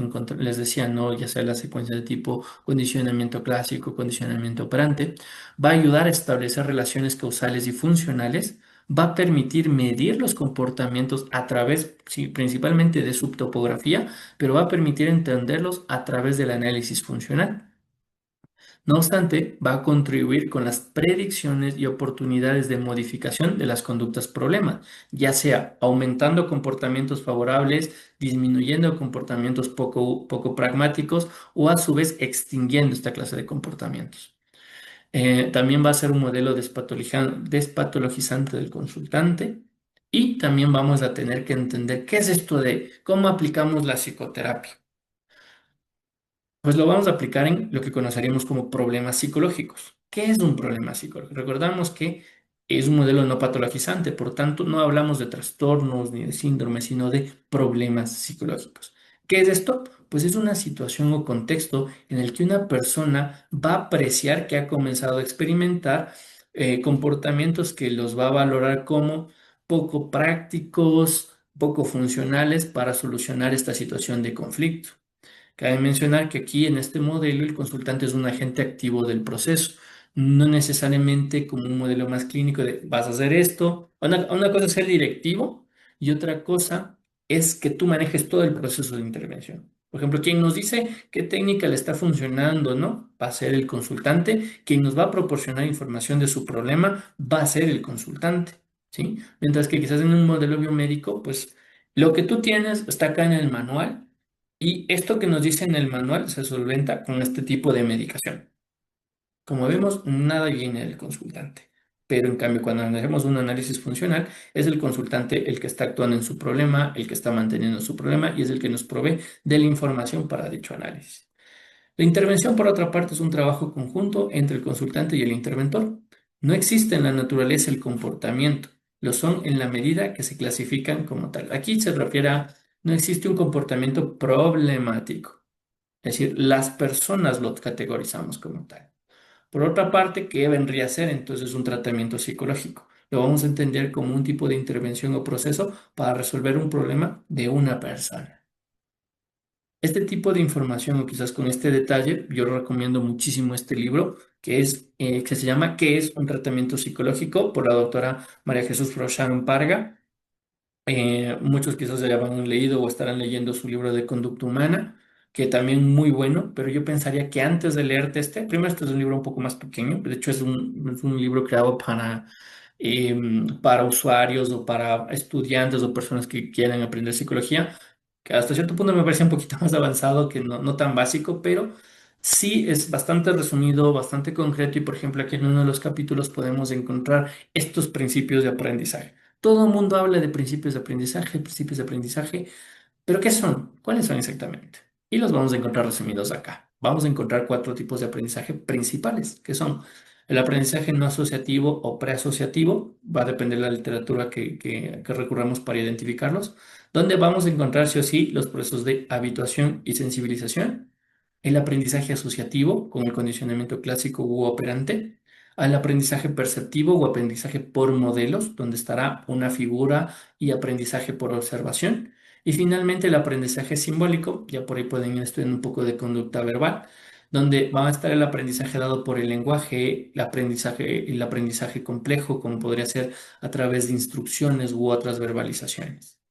decía, no, ya sea la secuencia de tipo condicionamiento clásico, condicionamiento operante, va a ayudar a establecer relaciones causales y funcionales, va a permitir medir los comportamientos a través, sí, principalmente de su topografía, pero va a permitir entenderlos a través del análisis funcional. No obstante, va a contribuir con las predicciones y oportunidades de modificación de las conductas problemas, ya sea aumentando comportamientos favorables, disminuyendo comportamientos poco pragmáticos o a su vez extinguiendo esta clase de comportamientos. También va a ser un modelo despatologizante del consultante y también vamos a tener que entender qué es esto de cómo aplicamos la psicoterapia. Pues lo vamos a aplicar en lo que conoceríamos como problemas psicológicos. ¿Qué es un problema psicológico? Recordamos que es un modelo no patologizante, por tanto no hablamos de trastornos ni de síndromes, sino de problemas psicológicos. ¿Qué es esto? Pues es una situación o contexto en el que una persona va a apreciar que ha comenzado a experimentar comportamientos que los va a valorar como poco prácticos, poco funcionales para solucionar esta situación de conflicto. Cabe mencionar que aquí en este modelo el consultante es un agente activo del proceso, no necesariamente como un modelo más clínico de vas a hacer esto. Una cosa es ser directivo y otra cosa es que tú manejes todo el proceso de intervención. Por ejemplo, quien nos dice qué técnica le está funcionando, ¿no? Va a ser el consultante. Quien nos va a proporcionar información de su problema va a ser el consultante, ¿sí? Mientras que quizás en un modelo biomédico, pues lo que tú tienes está acá en el manual y esto que nos dice en el manual se solventa con este tipo de medicación. Como vemos, nada viene del consultante. Pero en cambio, cuando hacemos un análisis funcional, es el consultante el que está actuando en su problema, el que está manteniendo su problema y es el que nos provee de la información para dicho análisis. La intervención, por otra parte, es un trabajo conjunto entre el consultante y el interventor. No existe en la naturaleza el comportamiento, lo son en la medida que se clasifican como tal. Aquí se refiere a no existe un comportamiento problemático, es decir, las personas lo categorizamos como tal. Por otra parte, ¿qué vendría a ser entonces un tratamiento psicológico? Lo vamos a entender como un tipo de intervención o proceso para resolver un problema de una persona. Este tipo de información, o quizás con este detalle, yo recomiendo muchísimo este libro, que se llama ¿Qué es un tratamiento psicológico? Por la doctora María Jesús Froschán Parga. Muchos quizás ya habrán leído o estarán leyendo su libro de conducta humana, que también muy bueno, pero yo pensaría que antes de leerte primero este es un libro un poco más pequeño, de hecho es un libro creado para usuarios o para estudiantes o personas que quieran aprender psicología, que hasta cierto punto me parece un poquito más avanzado que no tan básico, pero sí es bastante resumido, bastante concreto y por ejemplo aquí en uno de los capítulos podemos encontrar estos principios de aprendizaje. Todo el mundo habla de principios de aprendizaje, pero ¿qué son? ¿Cuáles son exactamente? Y los vamos a encontrar resumidos acá. Vamos a encontrar cuatro tipos de aprendizaje principales, que son el aprendizaje no asociativo o preasociativo, va a depender de la literatura que recurramos para identificarlos, donde vamos a encontrar sí o sí los procesos de habituación y sensibilización, el aprendizaje asociativo con el condicionamiento clásico u operante, al aprendizaje perceptivo o aprendizaje por modelos, donde estará una figura y aprendizaje por observación. Y finalmente el aprendizaje simbólico, ya por ahí pueden ir estudiando un poco de conducta verbal, donde va a estar el aprendizaje dado por el lenguaje, el aprendizaje complejo, como podría ser a través de instrucciones u otras verbalizaciones.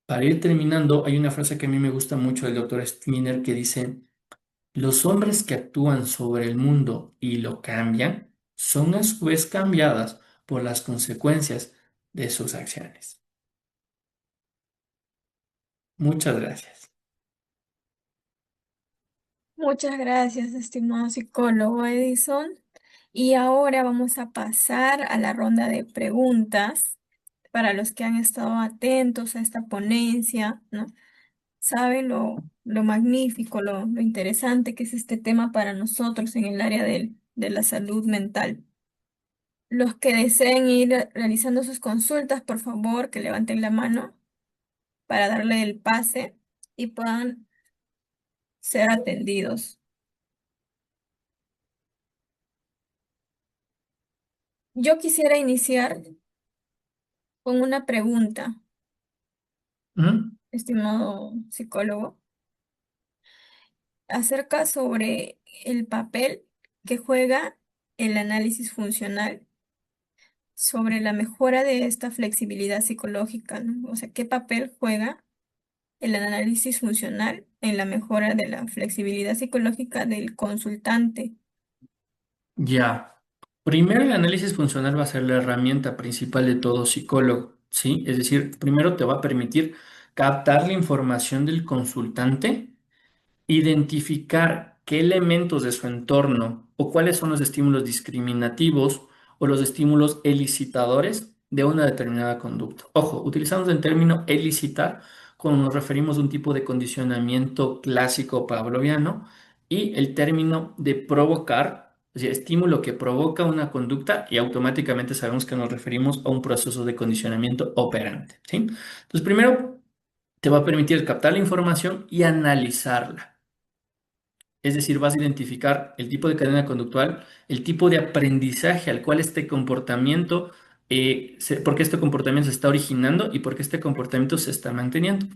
Para ir terminando, hay una frase que a mí me gusta mucho del doctor Skinner que dice, los hombres que actúan sobre el mundo y lo cambian son a su vez cambiadas por las consecuencias de sus acciones. Muchas gracias. Muchas gracias, estimado psicólogo Edison. Y ahora vamos a pasar a la ronda de preguntas para los que han estado atentos a esta ponencia, ¿no? Saben lo magnífico, lo interesante que es este tema para nosotros en el área de la salud mental. Los que deseen ir realizando sus consultas, por favor, que levanten la mano para darle el pase y puedan ser atendidos. Yo quisiera iniciar con una pregunta, ¿Mm? estimado psicólogo, acerca sobre el papel que juega el análisis funcional sobre la mejora de esta flexibilidad psicológica, ¿no? O sea, ¿qué papel juega el análisis funcional en la mejora de la flexibilidad psicológica del consultante? Ya. Primero, el análisis funcional va a ser la herramienta principal de todo psicólogo, ¿sí? Es decir, primero te va a permitir captar la información del consultante, identificar qué elementos de su entorno o cuáles son los estímulos discriminativos o los estímulos elicitadores de una determinada conducta. Ojo, utilizamos el término elicitar cuando nos referimos a un tipo de condicionamiento clásico pavloviano y el término de provocar, es decir, estímulo que provoca una conducta y automáticamente sabemos que nos referimos a un proceso de condicionamiento operante, ¿sí? Entonces, primero te va a permitir captar la información y analizarla. Es decir, vas a identificar el tipo de cadena conductual, el tipo de aprendizaje al cual este comportamiento, por qué este comportamiento se está originando y por qué este comportamiento se está manteniendo.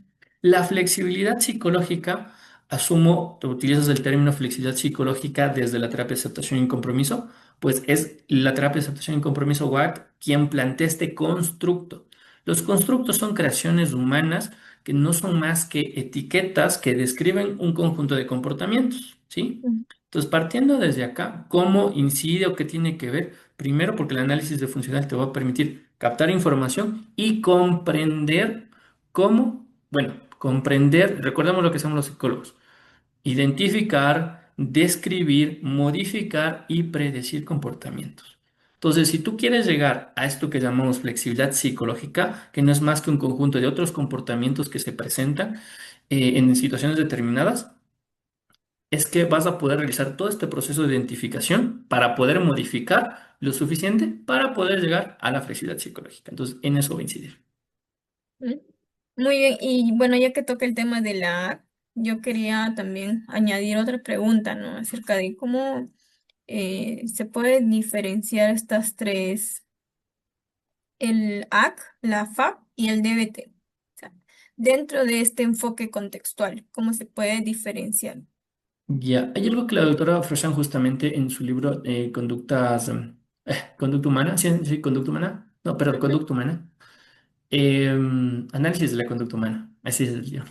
La flexibilidad psicológica, asumo, tú utilizas el término flexibilidad psicológica desde la terapia de aceptación y compromiso, pues es la terapia de aceptación y compromiso WAC quien plantea este constructo. Los constructos son creaciones humanas que no son más que etiquetas que describen un conjunto de comportamientos, ¿sí? Ujú. Entonces, partiendo desde acá, ¿cómo incide o qué tiene que ver? Primero, porque el análisis de funcional te va a permitir captar información y comprender cómo, bueno, comprender, recordemos lo que somos los psicólogos, identificar, describir, modificar y predecir comportamientos. Entonces, si tú quieres llegar a esto que llamamos flexibilidad psicológica, que no es más que un conjunto de otros comportamientos que se presentan en situaciones determinadas, es que vas a poder realizar todo este proceso de identificación para poder modificar lo suficiente para poder llegar a la flexibilidad psicológica. Entonces, en eso va a incidir. ¿Mm? Muy bien, y bueno, ya que toca el tema de la, yo quería también añadir otra pregunta, ¿no? Acerca de cómo se puede diferenciar estas tres, el AC, la FAB y el DBT. O sea, dentro de este enfoque contextual, ¿cómo se puede diferenciar? Ya, hay algo que la doctora Froshan justamente en su libro Conducta Humana, sí, sí, Conducta Humana, no, perdón, Ujú, Conducta Humana, Análisis de la Conducta Humana, así es el libro.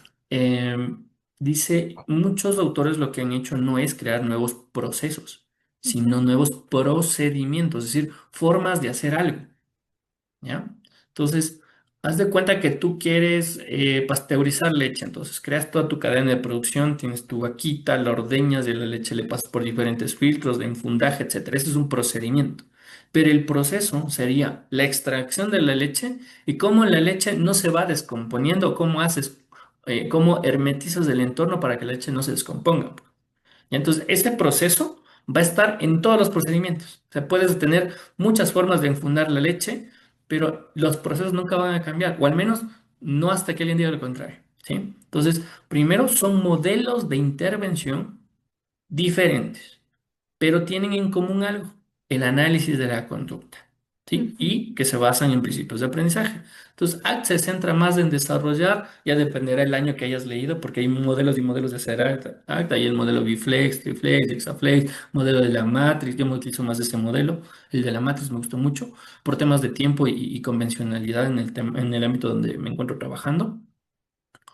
Dice, muchos autores lo que han hecho no es crear nuevos procesos, ujú, sino nuevos procedimientos, es decir, formas de hacer algo. ¿Ya? Entonces, haz de cuenta que tú quieres pasteurizar leche, entonces creas toda tu cadena de producción, tienes tu vaquita, la ordeñas, de la leche le pasas por diferentes filtros de enfundaje, etcétera. Ese es un procedimiento. Pero el proceso sería la extracción de la leche y cómo la leche no se va descomponiendo, cómo haces, cómo hermetizas el entorno para que la leche no se descomponga. Y entonces, este proceso va a estar en todos los procedimientos. O sea, puedes tener muchas formas de enfundar la leche, pero los procesos nunca van a cambiar, o al menos no hasta que alguien diga lo contrario, ¿sí? Entonces, primero son modelos de intervención diferentes, pero tienen en común algo, el análisis de la conducta, ¿sí? ujú. Y que se basan en principios de aprendizaje. Entonces, ACT se centra más en desarrollar, ya dependerá el año que hayas leído, porque hay modelos y modelos de hacer ACT, hay el modelo Biflex, Triflex, Hexaflex, modelo de la Matrix, yo me utilizo más de este modelo, el de la Matrix me gustó mucho, por temas de tiempo y convencionalidad en en el ámbito donde me encuentro trabajando.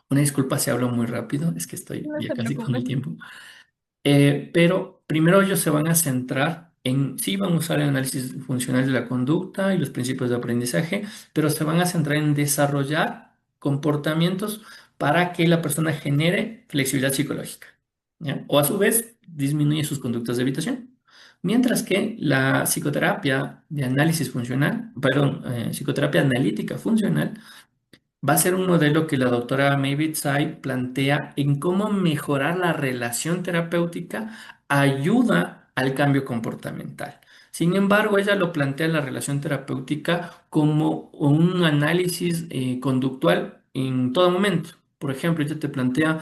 Una disculpa si hablo muy rápido, es que estoy No ya se casi con preocupe. el tiempo. Pero primero ellos se van a centrar en, sí van a usar el análisis funcional de la conducta y los principios de aprendizaje, pero se van a centrar en desarrollar comportamientos para que la persona genere flexibilidad psicológica, ¿ya? O a su vez disminuye sus conductas de evitación. Mientras que la psicoterapia de análisis funcional, perdón, psicoterapia analítica funcional, va a ser un modelo que la doctora Maybrit Tsai plantea en cómo mejorar la relación terapéutica ayuda al cambio comportamental. Sin embargo, ella lo plantea la relación terapéutica como un análisis conductual en todo momento. Por ejemplo, ella te plantea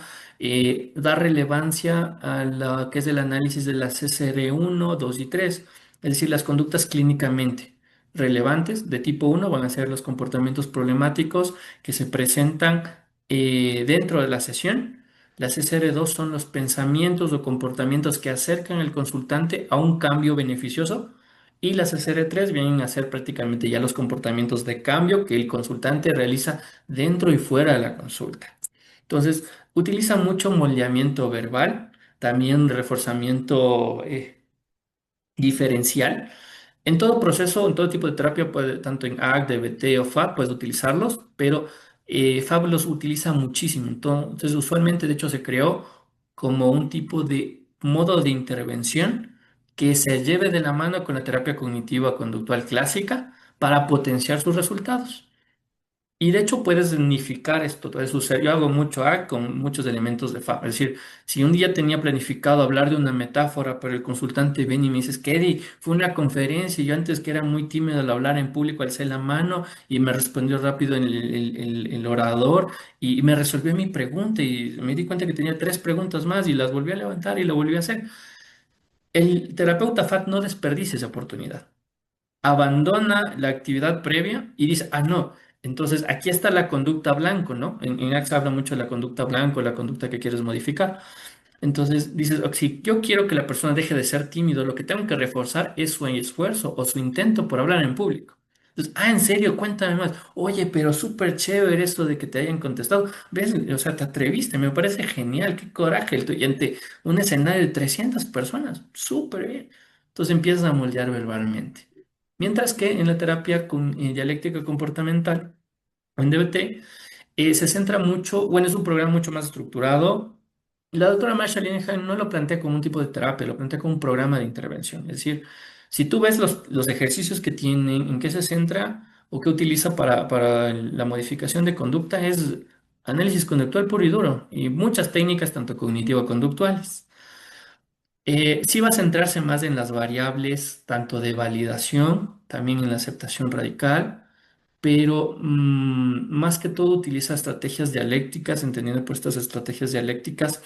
dar relevancia a lo que es el análisis de las CCR1, 2 y 3, es decir, las conductas clínicamente relevantes de tipo uno van a ser los comportamientos problemáticos que se presentan dentro de la sesión. Las SR2 son los pensamientos o comportamientos que acercan al consultante a un cambio beneficioso y las SR3 vienen a ser prácticamente ya los comportamientos de cambio que el consultante realiza dentro y fuera de la consulta. Entonces, utiliza mucho moldeamiento verbal, también reforzamiento diferencial en todo proceso, en todo tipo de terapia, puede, tanto en ACT, DBT o FAB, puedes utilizarlos, pero FAB los utiliza muchísimo. Entonces, usualmente, de hecho, se creó como un tipo de modo de intervención que se lleve de la mano con la terapia cognitiva conductual clásica para potenciar sus resultados. Y de hecho puedes unificar esto, puede suceder. Yo hago mucho A con muchos elementos de FAB. Es decir, si un día tenía planificado hablar de una metáfora, pero el consultante viene y me dice, Kedi, fue una conferencia y yo antes que era muy tímido al hablar en público, alcé la mano y me respondió rápido el orador y me resolvió mi pregunta y me di cuenta que tenía tres preguntas más y las volví a levantar y lo volví a hacer. El terapeuta FAB no desperdicia esa oportunidad, abandona la actividad previa y dice, ah, no. Entonces, aquí está la conducta blanco, ¿no? En AXA habla mucho de la conducta blanco, la conducta que quieres modificar. Entonces dices, "Ok, si yo quiero que la persona deje de ser tímido, lo que tengo que reforzar es su esfuerzo o su intento por hablar en público. Entonces, en serio, cuéntame más. Oye, pero súper chévere esto de que te hayan contestado. ¿Ves? O sea, te atreviste, me parece genial, qué coraje el tuyo ante un escenario de 300 personas. Súper bien. Entonces empiezas a moldear verbalmente. Mientras que en la terapia con dialéctica comportamental, en DBT, se centra mucho, bueno, es un programa mucho más estructurado. La doctora Marsha Linehan no lo plantea como un tipo de terapia, lo plantea como un programa de intervención. Es decir, si tú ves los ejercicios que tiene, en qué se centra o qué utiliza para la modificación de conducta, es análisis conductual puro y duro y muchas técnicas, tanto cognitivo-conductuales. Sí va a centrarse más en las variables, tanto de validación, también en la aceptación radical, pero más que todo utiliza estrategias dialécticas, entendiendo por estas estrategias dialécticas,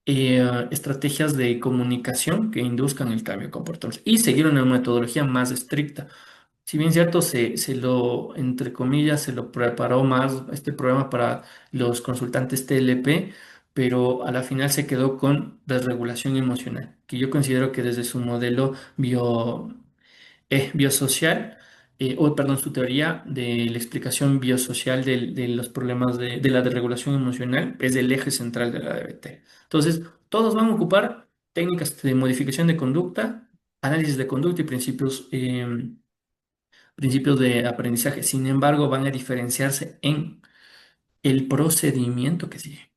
estrategias de comunicación que induzcan el cambio de comportamiento y seguir una metodología más estricta. Si bien es cierto, entre comillas, se lo preparó más este programa para los consultantes TLP, pero a la final se quedó con desregulación emocional, que yo considero que desde su modelo biosocial, o perdón, su teoría de la explicación biosocial de los problemas de la desregulación emocional es el eje central de la DBT. Entonces, todos van a ocupar técnicas de modificación de conducta, análisis de conducta y principios de aprendizaje. Sin embargo, van a diferenciarse en el procedimiento que sigue.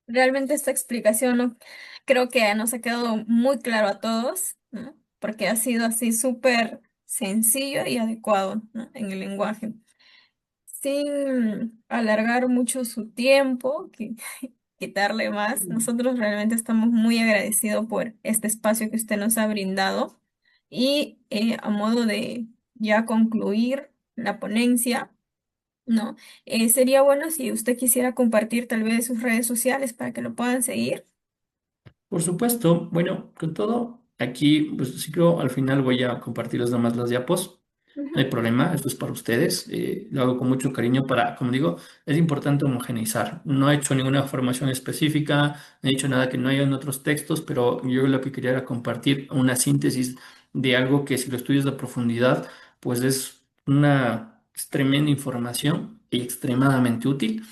Realmente esta explicación creo que nos ha quedado muy claro a todos, ¿no? Porque ha sido así súper sencillo y adecuado, ¿no? En el lenguaje, sin alargar mucho su tiempo, quitarle más. Nosotros realmente estamos muy agradecidos por este espacio que usted nos ha brindado y a modo de ya concluir la ponencia, ¿no? Sería bueno si usted quisiera compartir tal vez sus redes sociales para que lo puedan seguir. Por supuesto, bueno, con todo, aquí, pues sí creo, al final voy a compartirles nomás las diapos. No hay Ujú, problema, esto es para ustedes. Lo hago con mucho cariño para, como digo, es importante homogeneizar. No he hecho ninguna formación específica, no he hecho nada que no haya en otros textos, pero yo lo que quería era compartir una síntesis de algo que si lo estudias a profundidad, pues es tremenda información y extremadamente útil.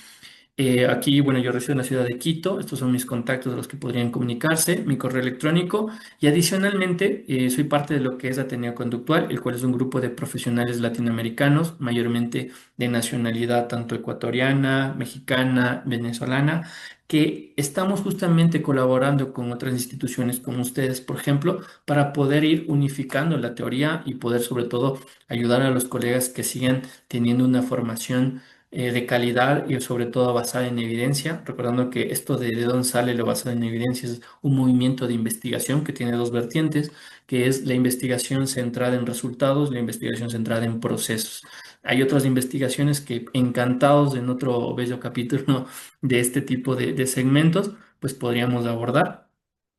Aquí, bueno, yo resido en la ciudad de Quito, estos son mis contactos de los que podrían comunicarse, mi correo electrónico y adicionalmente soy parte de lo que es Ateneo Conductual, el cual es un grupo de profesionales latinoamericanos, mayormente de nacionalidad tanto ecuatoriana, mexicana, venezolana, que estamos justamente colaborando con otras instituciones como ustedes, por ejemplo, para poder ir unificando la teoría y poder sobre todo ayudar a los colegas que sigan teniendo una formación de calidad y sobre todo basada en evidencia, recordando que esto de dónde sale lo basado en evidencia es un movimiento de investigación que tiene dos vertientes, que es la investigación centrada en resultados, la investigación centrada en procesos. Hay otras investigaciones que encantados en otro bello capítulo de este tipo de segmentos, pues podríamos abordar.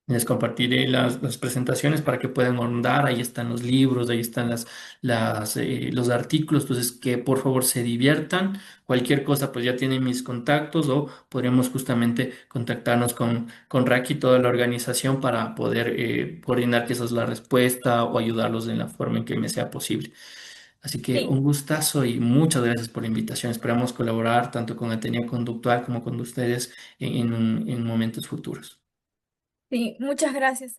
Les compartiré las presentaciones para que puedan ahondar. Ahí están los libros, ahí están los artículos. Entonces, que por favor se diviertan. Cualquier cosa, pues ya tienen mis contactos o podríamos justamente contactarnos con Raki, toda la organización, para poder coordinar que esa es la respuesta o ayudarlos en la forma en que me sea posible. Así que sí, un gustazo y muchas gracias por la invitación. Esperamos colaborar tanto con Atenea Conductual como con ustedes en momentos futuros. sí, muchas gracias.